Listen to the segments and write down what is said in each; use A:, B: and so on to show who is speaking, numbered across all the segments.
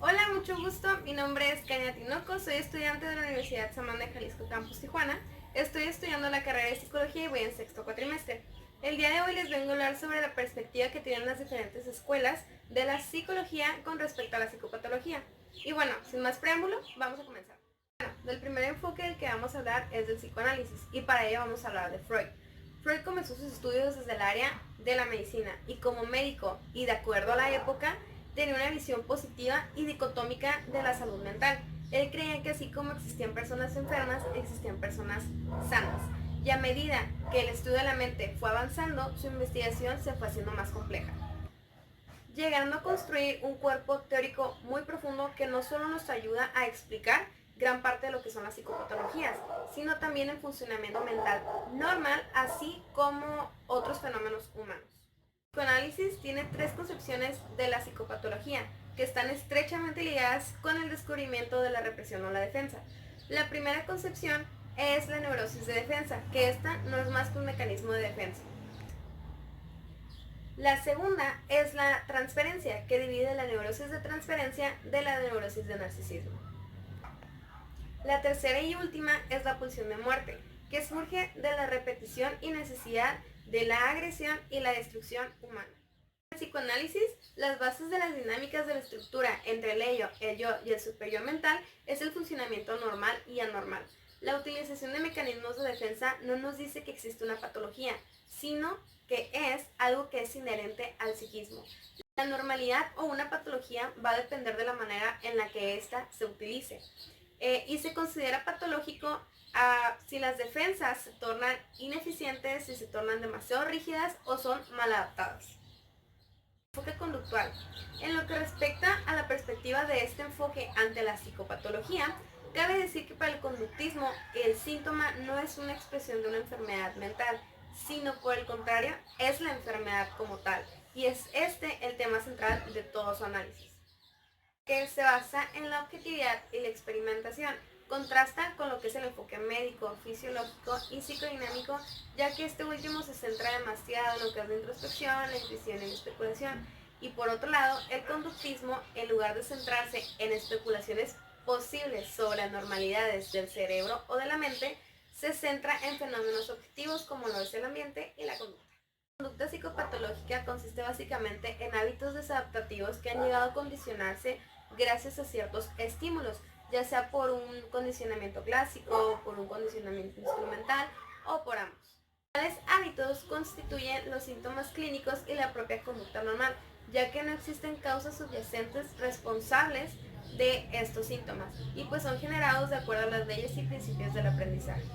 A: Hola, mucho gusto. Mi nombre es Kenia Tinoco, soy estudiante de la Universidad Samán de Jalisco Campus Tijuana. Estoy estudiando la carrera de Psicología y voy en sexto cuatrimestre. El día de hoy les vengo a hablar sobre la perspectiva que tienen las diferentes escuelas de la psicología con respecto a la psicopatología. Y bueno, sin más preámbulo, vamos a comenzar. Bueno, del primer enfoque del que vamos a hablar es del psicoanálisis y para ello vamos a hablar de Freud. Freud comenzó sus estudios desde el área de la medicina y como médico y de acuerdo a la época tenía una visión positiva y dicotómica de la salud mental. Él creía que así como existían personas enfermas, existían personas sanas. Y a medida que el estudio de la mente fue avanzando, su investigación se fue haciendo más compleja, llegando a construir un cuerpo teórico muy profundo que no solo nos ayuda a explicar gran parte de lo que son las psicopatologías, sino también el funcionamiento mental normal, así como otros fenómenos humanos. El psicoanálisis tiene tres concepciones de la psicopatología que están estrechamente ligadas con el descubrimiento de la represión o la defensa. La primera concepción es la neurosis de defensa, que esta no es más que un mecanismo de defensa. La segunda es la transferencia, que divide la neurosis de transferencia de la neurosis de narcisismo. La tercera y última es la pulsión de muerte, que surge de la repetición y necesidad de la agresión y la destrucción humana. En el psicoanálisis, las bases de las dinámicas de la estructura entre el ello, el yo y el superyo mental es el funcionamiento normal y anormal. La utilización de mecanismos de defensa no nos dice que existe una patología, sino que es algo que es inherente al psiquismo. La normalidad o una patología va a depender de la manera en la que ésta se utilice. Y se considera patológico si las defensas se tornan ineficientes, si se tornan demasiado rígidas o son mal adaptadas. Enfoque conductual. En lo que respecta a la perspectiva de este enfoque ante la psicopatología, cabe decir que para el conductismo el síntoma no es una expresión de una enfermedad mental, sino por el contrario es la enfermedad como tal, y es este el tema central de todo su análisis, que se basa en la objetividad y la experimentación. Contrasta con lo que es el enfoque médico, fisiológico y psicodinámico, ya que este último se centra demasiado en lo que es la introspección, la intuición y la especulación. Y por otro lado, el conductismo, en lugar de centrarse en especulaciones posibles sobre anormalidades del cerebro o de la mente, se centra en fenómenos objetivos como lo es el ambiente y la conducta. La conducta psicopatológica consiste básicamente en hábitos desadaptativos que han llegado a condicionarse gracias a ciertos estímulos, ya sea por un condicionamiento clásico, por un condicionamiento instrumental o por ambos. Tales hábitos constituyen los síntomas clínicos y la propia conducta normal, ya que no existen causas subyacentes responsables de estos síntomas y pues son generados de acuerdo a las leyes y principios del aprendizaje.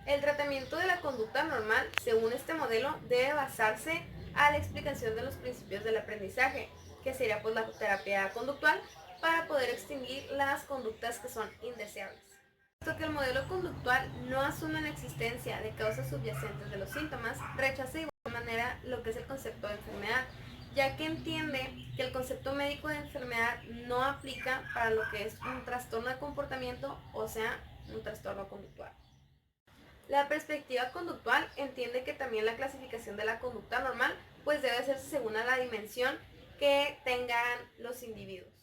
A: El tratamiento de la conducta normal, según este modelo, debe basarse a la explicación de los principios del aprendizaje, que sería pues la terapia conductual, para poder extinguir las conductas que son indeseables. Puesto que el modelo conductual no asume la existencia de causas subyacentes de los síntomas, rechaza de igual manera lo que es el concepto de enfermedad, ya que entiende que el concepto médico de enfermedad no aplica para lo que es un trastorno de comportamiento, o sea, un trastorno conductual. La perspectiva conductual entiende que también la clasificación de la conducta normal pues debe hacerse según a la dimensión que tengan los individuos.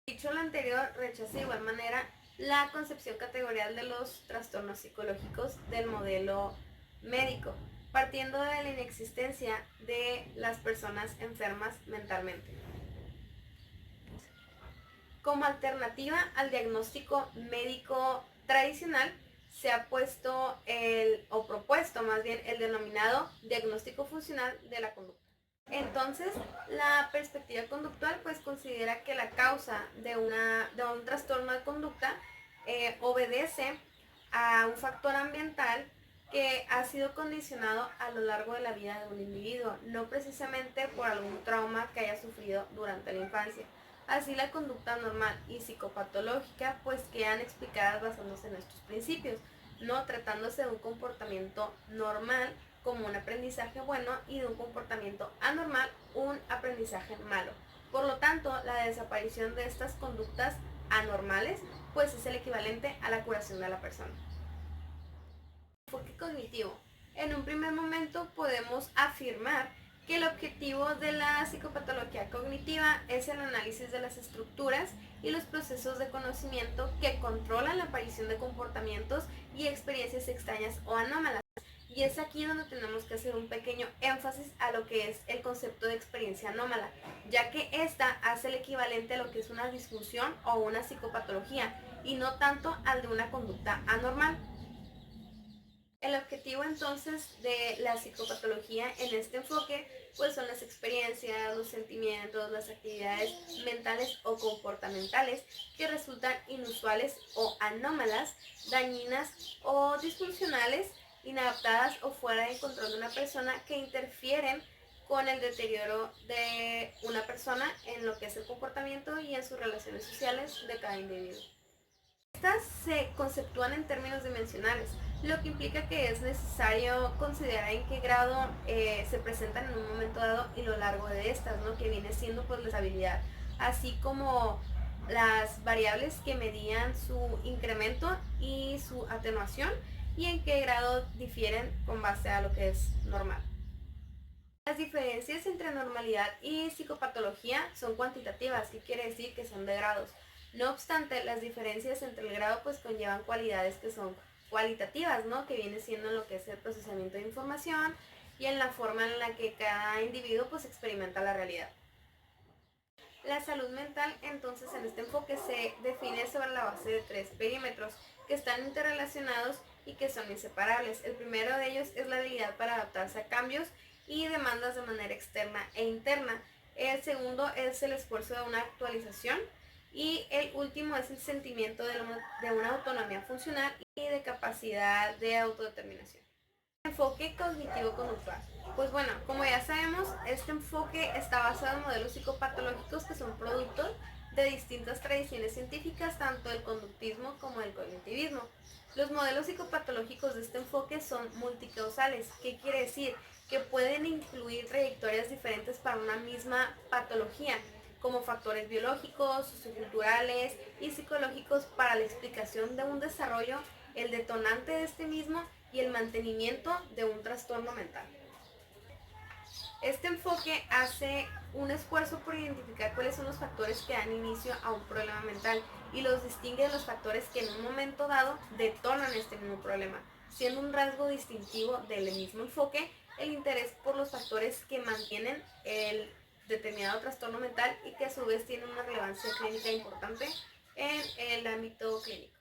A: Dicho lo anterior, rechaza de igual manera la concepción categorial de los trastornos psicológicos del modelo médico, partiendo de la inexistencia de las personas enfermas mentalmente. Como alternativa al diagnóstico médico tradicional, se ha propuesto más bien el denominado diagnóstico funcional de la conducta. Entonces, la perspectiva conductual pues considera que la causa de un trastorno de conducta obedece a un factor ambiental que ha sido condicionado a lo largo de la vida de un individuo, no precisamente por algún trauma que haya sufrido durante la infancia. Así la conducta normal y psicopatológica pues quedan explicadas basándose en estos principios, no tratándose de un comportamiento normal como un aprendizaje bueno y de un comportamiento anormal un aprendizaje malo. Por lo tanto, la desaparición de estas conductas anormales pues es el equivalente a la curación de la persona. Enfoque cognitivo. En un primer momento podemos afirmar que el objetivo de la psicopatología cognitiva es el análisis de las estructuras y los procesos de conocimiento que controlan la aparición de comportamientos y experiencias extrañas o anómalas. Y es aquí donde tenemos que hacer un pequeño énfasis a lo que es el concepto de experiencia anómala, ya que esta hace el equivalente a lo que es una disfunción o una psicopatología, y no tanto al de una conducta anormal. El objetivo entonces de la psicopatología en este enfoque pues son las experiencias, los sentimientos, las actividades mentales o comportamentales que resultan inusuales o anómalas, dañinas o disfuncionales, inadaptadas o fuera de control de una persona, que interfieren con el deterioro de una persona en lo que es el comportamiento y en sus relaciones sociales de cada individuo. Estas se conceptúan en términos dimensionales, lo que implica que es necesario considerar en qué grado se presentan en un momento dado y lo largo de estas, ¿no? Que viene siendo pues la estabilidad, así como las variables que medían su incremento y su atenuación, y en qué grado difieren con base a lo que es normal. Las diferencias entre normalidad y psicopatología son cuantitativas, que quiere decir que son de grados. No obstante, las diferencias entre el grado pues conllevan cualidades que son cualitativas, ¿no? Que viene siendo en lo que es el procesamiento de información y en la forma en la que cada individuo pues experimenta la realidad. La salud mental entonces en este enfoque se define sobre la base de 3 perímetros que están interrelacionados y que son inseparables. El primero de ellos es la habilidad para adaptarse a cambios y demandas de manera externa e interna. El segundo es el esfuerzo de una actualización, y el último es el sentimiento de una autonomía funcional y de capacidad de autodeterminación. Enfoque cognitivo-conductual. Pues bueno, como ya sabemos, este enfoque está basado en modelos psicopatológicos que son productos de distintas tradiciones científicas, tanto del conductismo como del cognitivismo. Los modelos psicopatológicos de este enfoque son multicausales. ¿Qué quiere decir? Que pueden incluir trayectorias diferentes para una misma patología, como factores biológicos, socioculturales y psicológicos para la explicación de un desarrollo, el detonante de este mismo y el mantenimiento de un trastorno mental. Este enfoque hace un esfuerzo por identificar cuáles son los factores que dan inicio a un problema mental y los distingue de los factores que en un momento dado detonan este mismo problema, siendo un rasgo distintivo del mismo enfoque el interés por los factores que mantienen el determinado trastorno mental y que a su vez tienen una relevancia clínica importante en el ámbito clínico.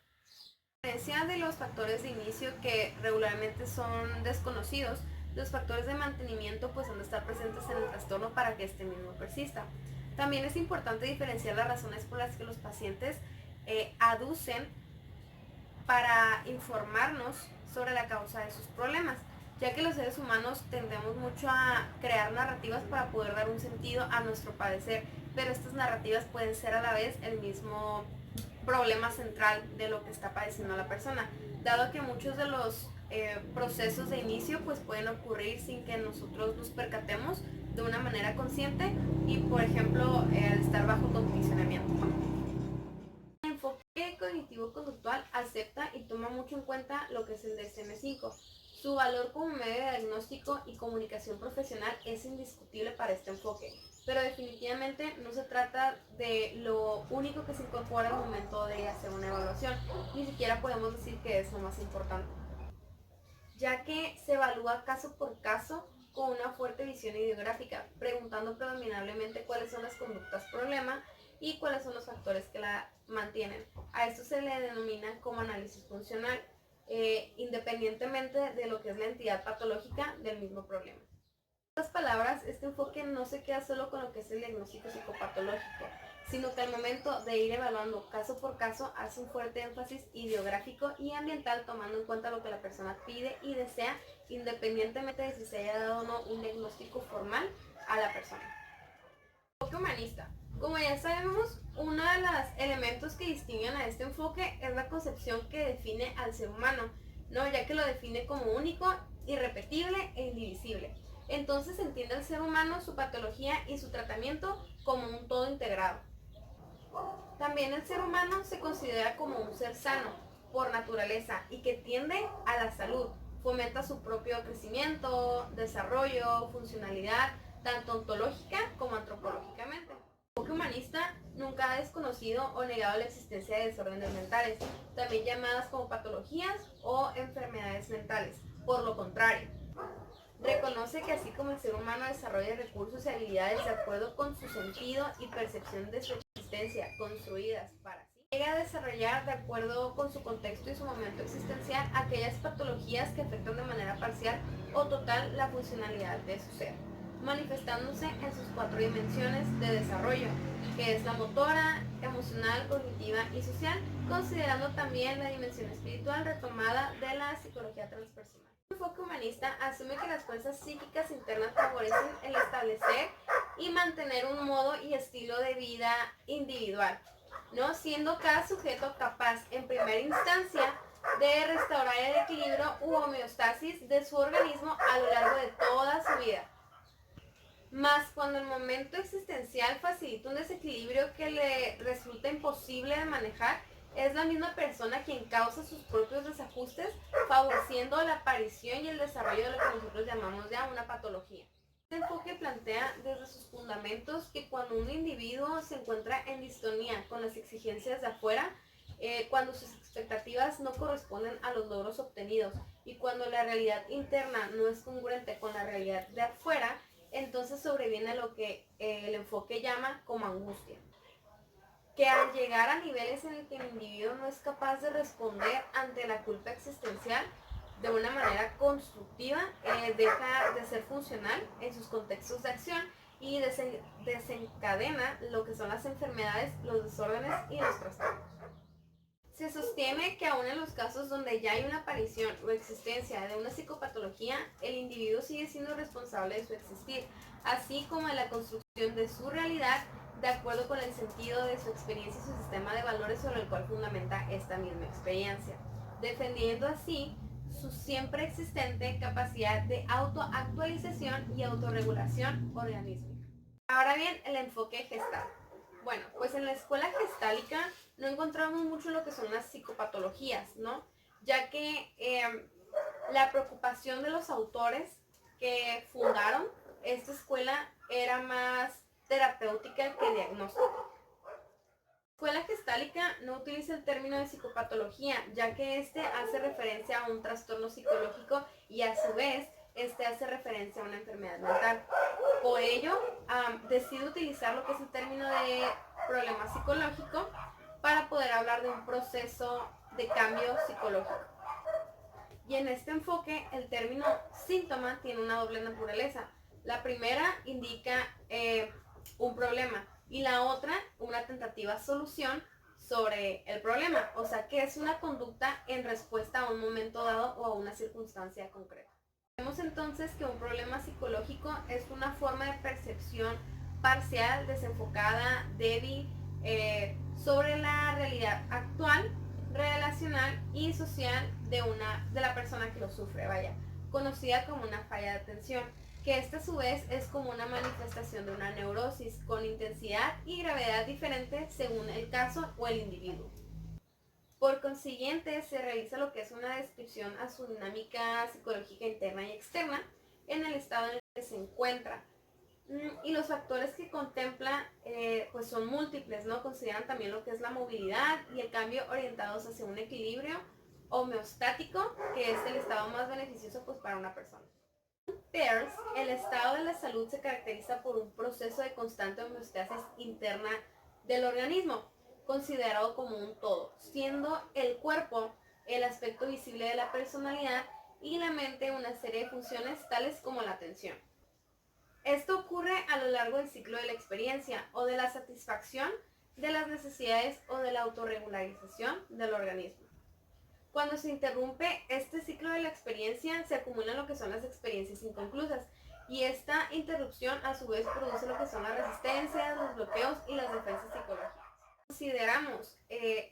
A: A diferencia de los factores de inicio, que regularmente son desconocidos, los factores de mantenimiento pues han de estar presentes en el trastorno para que este mismo persista. También es importante diferenciar las razones por las que los pacientes aducen para informarnos sobre la causa de sus problemas, ya que los seres humanos tendemos mucho a crear narrativas para poder dar un sentido a nuestro padecer, pero estas narrativas pueden ser a la vez el mismo problema central de lo que está padeciendo la persona, dado que muchos de los procesos de inicio pues pueden ocurrir sin que nosotros nos percatemos de una manera consciente y, por ejemplo, al estar bajo condicionamiento. El enfoque cognitivo-conductual acepta y toma mucho en cuenta lo que es el DSM-5. Su valor como medio de diagnóstico y comunicación profesional es indiscutible para este enfoque, pero definitivamente no se trata de lo único que se incorpora al momento de hacer una evaluación, ni siquiera podemos decir que es lo más importante, ya que se evalúa caso por caso con una fuerte visión ideográfica, preguntando predominantemente cuáles son las conductas problema y cuáles son los factores que la mantienen. A esto se le denomina como análisis funcional, independientemente de lo que es la entidad patológica del mismo problema. En otras palabras, este enfoque no se queda solo con lo que es el diagnóstico psicopatológico, sino que al momento de ir evaluando caso por caso hace un fuerte énfasis ideográfico y ambiental, tomando en cuenta lo que la persona pide y desea, independientemente de si se haya dado o no un diagnóstico formal a la persona. Enfoque humanista. Como ya sabemos, uno de los elementos que distinguen a este enfoque es la concepción que define al ser humano, ¿no? Ya que lo define como único, irrepetible e indivisible. Entonces entiende al ser humano, su patología y su tratamiento como un todo integrado. También el ser humano se considera como un ser sano por naturaleza y que tiende a la salud, fomenta su propio crecimiento, desarrollo, funcionalidad, tanto ontológica como antropológicamente. El enfoque humanista nunca ha desconocido o negado la existencia de desórdenes mentales, también llamadas como patologías o enfermedades mentales. Por lo contrario, reconoce que así como el ser humano desarrolla recursos y habilidades de acuerdo con su sentido y percepción de su existencia, construidas para sí, llega a desarrollar de acuerdo con su contexto y su momento existencial aquellas patologías que afectan de manera parcial o total la funcionalidad de su ser, manifestándose en sus 4 dimensiones de desarrollo, que es la motora, emocional, cognitiva y social, considerando también la dimensión espiritual retomada de la psicología transpersonal. El enfoque humanista asume que las fuerzas psíquicas internas favorecen el establecer y mantener un modo y estilo de vida individual, ¿no? Siendo cada sujeto capaz, en primera instancia, de restaurar el equilibrio u homeostasis de su organismo a lo largo de toda su vida. Mas cuando el momento existencial facilita un desequilibrio que le resulta imposible de manejar, es la misma persona quien causa sus propios desajustes, favoreciendo la aparición y el desarrollo de lo que nosotros llamamos ya una patología. Este enfoque plantea desde sus fundamentos que cuando un individuo se encuentra en distonía con las exigencias de afuera, cuando sus expectativas no corresponden a los logros obtenidos y cuando la realidad interna no es congruente con la realidad de afuera, entonces sobreviene lo que el enfoque llama como angustia, que al llegar a niveles en el que el individuo no es capaz de responder ante la culpa existencial de una manera constructiva, deja de ser funcional en sus contextos de acción y desencadena lo que son las enfermedades, los desórdenes y los trastornos. Se sostiene que aún en los casos donde ya hay una aparición o existencia de una psicopatología, el individuo sigue siendo responsable de su existir, así como de la construcción de su realidad de acuerdo con el sentido de su experiencia y su sistema de valores sobre el cual fundamenta esta misma experiencia, defendiendo así su siempre existente capacidad de autoactualización y autorregulación organísmica. Ahora bien, el enfoque gestal. Bueno, pues en la escuela gestálica no encontramos mucho lo que son las psicopatologías, ¿no? Ya que la preocupación de los autores que fundaron esta escuela era más terapéutica que diagnóstica. La escuela gestálica no utiliza el término de psicopatología, ya que este hace referencia a un trastorno psicológico y a su vez este hace referencia a una enfermedad mental. Por ello, decide utilizar lo que es el término de problema psicológico para poder hablar de un proceso de cambio psicológico. Y en este enfoque, el término síntoma tiene una doble naturaleza. La primera indica un problema y la otra una tentativa solución sobre el problema, o sea que es una conducta en respuesta a un momento dado o a una circunstancia concreta. Vemos entonces que un problema psicológico es una forma de percepción parcial, desenfocada, débil, sobre la realidad actual, relacional y social de la persona que lo sufre, vaya, conocida como una falla de atención, que esta a su vez es como una manifestación de una neurosis con intensidad y gravedad diferente según el caso o el individuo. Por consiguiente, se realiza lo que es una descripción a su dinámica psicológica interna y externa en el estado en el que se encuentra. Y los factores que contempla pues son múltiples, ¿no? Consideran también lo que es la movilidad y el cambio orientados hacia un equilibrio homeostático, que es el estado más beneficioso pues para una persona. Peirce, el estado de la salud se caracteriza por un proceso de constante homeostasis interna del organismo, considerado como un todo, siendo el cuerpo el aspecto visible de la personalidad y la mente una serie de funciones tales como la atención. Esto ocurre a lo largo del ciclo de la experiencia o de la satisfacción de las necesidades o de la autorregularización del organismo. Cuando se interrumpe este ciclo de la experiencia, se acumulan lo que son las experiencias inconclusas y esta interrupción a su vez produce lo que son las resistencias, los bloqueos y las defensas psicológicas. Consideramos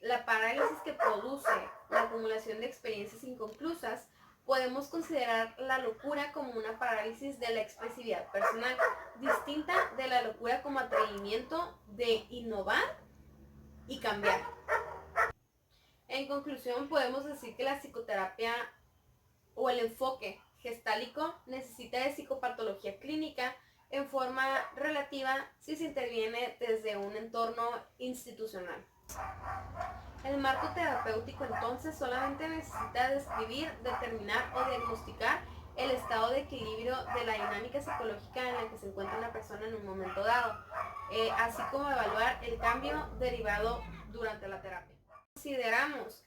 A: la parálisis que produce la acumulación de experiencias inconclusas, podemos considerar la locura como una parálisis de la expresividad personal, distinta de la locura como atrevimiento de innovar y cambiar. En conclusión, podemos decir que la psicoterapia o el enfoque gestálico necesita de psicopatología clínica, en forma relativa si se interviene desde un entorno institucional. El marco terapéutico entonces solamente necesita describir, determinar o diagnosticar el estado de equilibrio de la dinámica psicológica en la que se encuentra una persona en un momento dado, así como evaluar el cambio derivado durante la terapia. Consideramos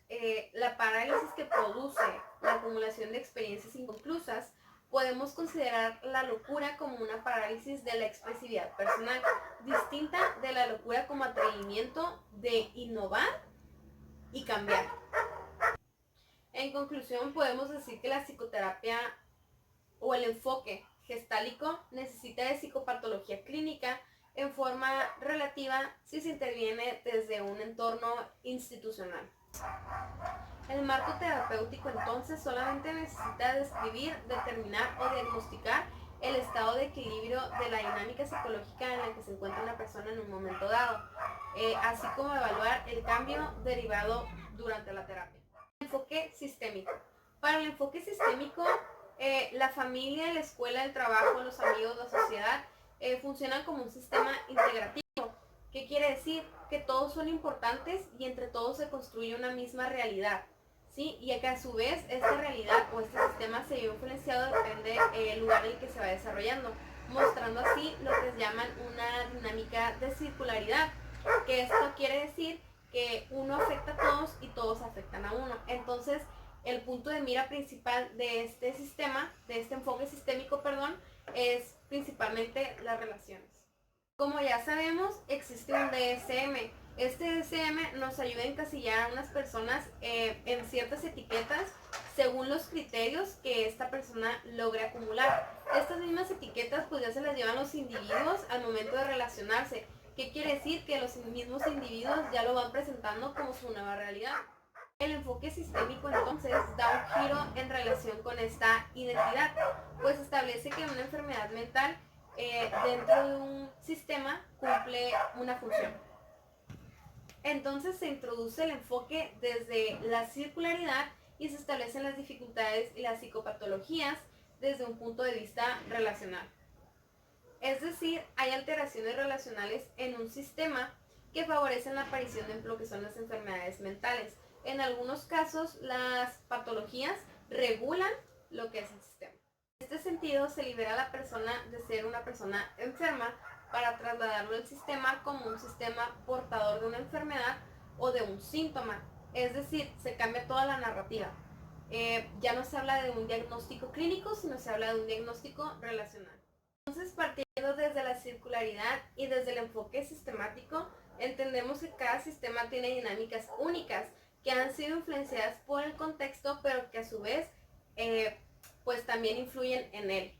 A: la parálisis que produce la acumulación de experiencias inconclusas, podemos considerar la locura como una parálisis de la expresividad personal, distinta de la locura como atrevimiento de innovar y cambiar. En conclusión, podemos decir que la psicoterapia o el enfoque gestálico necesita de psicopatología clínica en forma relativa si se interviene desde un entorno institucional. El marco terapéutico entonces solamente necesita describir, determinar o diagnosticar el estado de equilibrio de la dinámica psicológica en la que se encuentra una persona en un momento dado, así como evaluar el cambio derivado durante la terapia. Enfoque sistémico. Para el enfoque sistémico, la familia, la escuela, el trabajo, los amigos, la sociedad funcionan como un sistema integrativo. ¿Qué quiere decir? Que todos son importantes y entre todos se construye una misma realidad, ¿sí? Y que a su vez esta realidad o este sistema se ve influenciado depende del lugar en el que se va desarrollando, mostrando así lo que se llaman una dinámica de circularidad, que esto quiere decir que uno afecta a todos y todos afectan a uno. Entonces, el punto de mira principal de este sistema, de este enfoque sistémico, es principalmente las relaciones. Como ya sabemos, existe un DSM. Este DSM nos ayuda a encasillar a unas personas en ciertas etiquetas según los criterios que esta persona logre acumular. Estas mismas etiquetas pues ya se las llevan los individuos al momento de relacionarse. ¿Qué quiere decir? Que los mismos individuos ya lo van presentando como su nueva realidad. El enfoque sistémico entonces da un giro en relación con esta identidad, pues establece que una enfermedad mental dentro de un sistema cumple una función. Entonces se introduce el enfoque desde la circularidad y se establecen las dificultades y las psicopatologías desde un punto de vista relacional. Es decir, hay alteraciones relacionales en un sistema que favorecen la aparición de lo que son las enfermedades mentales. En algunos casos, las patologías regulan lo que es el sistema. En este sentido, se libera a la persona de ser una persona enferma para trasladarlo al sistema como un sistema portador de una enfermedad o de un síntoma. Es decir, se cambia toda la narrativa. Ya no se habla de un diagnóstico clínico, sino se habla de un diagnóstico relacional. Entonces, partiendo desde la circularidad y desde el enfoque sistemático, entendemos que cada sistema tiene dinámicas únicas que han sido influenciadas por el contexto, pero que a su vez pues también influyen en él.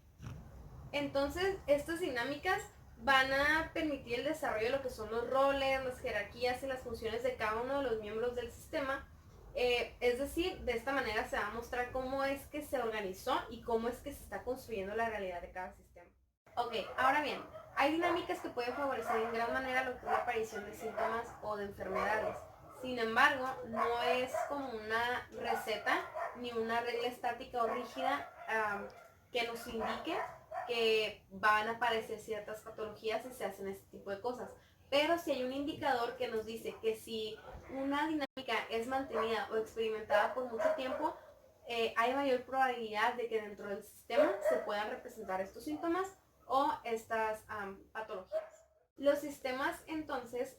A: Entonces, estas dinámicas van a permitir el desarrollo de lo que son los roles, las jerarquías y las funciones de cada uno de los miembros del sistema. Es decir, de esta manera se va a mostrar cómo es que se organizó y cómo es que se está construyendo la realidad de cada sistema. Ok, ahora bien, hay dinámicas que pueden favorecer en gran manera lo que es la aparición de síntomas o de enfermedades. Sin embargo, no es como una receta ni una regla estática o rígida que nos indique que van a aparecer ciertas patologías si se hacen este tipo de cosas. Pero sí hay un indicador que nos dice que si una dinámica es mantenida o experimentada por mucho tiempo, hay mayor probabilidad de que dentro del sistema se puedan representar estos síntomas o estas patologías. Los sistemas entonces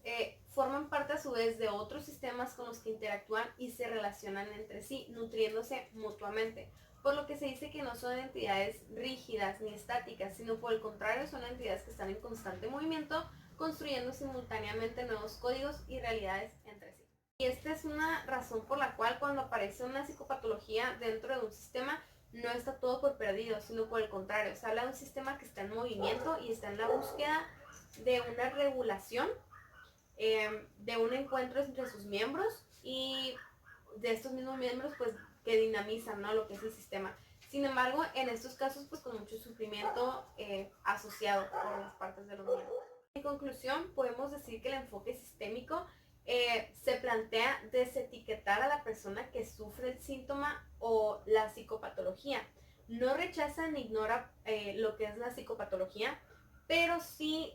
A: forman parte a su vez de otros sistemas con los que interactúan y se relacionan entre sí, nutriéndose mutuamente. Por lo que se dice que no son entidades rígidas ni estáticas, sino por el contrario son entidades que están en constante movimiento, construyendo simultáneamente nuevos códigos y realidades entre sí. Y esta es una razón por la cual cuando aparece una psicopatología dentro de un sistema, no está todo por perdido, sino por el contrario, se habla de un sistema que está en movimiento y está en la búsqueda de una regulación, de un encuentro entre sus miembros y de estos mismos miembros pues que dinamizan, ¿no?, lo que es el sistema. Sin embargo, en estos casos pues con mucho sufrimiento asociado por las partes de los miembros. En conclusión, podemos decir que el enfoque sistémico se plantea desetiquetar a la persona que sufre el síntoma o la psicopatología. No rechaza ni ignora lo que es la psicopatología, pero sí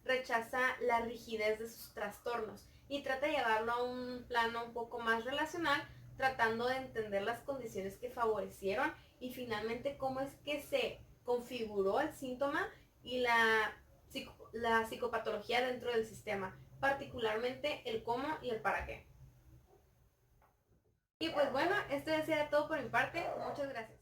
A: rechaza la rigidez de sus trastornos y trata de llevarlo a un plano un poco más relacional, tratando de entender las condiciones que favorecieron y finalmente cómo es que se configuró el síntoma y la psicopatología dentro del sistema, particularmente el cómo y el para qué. Y pues bueno, esto ya sería todo por mi parte. Muchas gracias.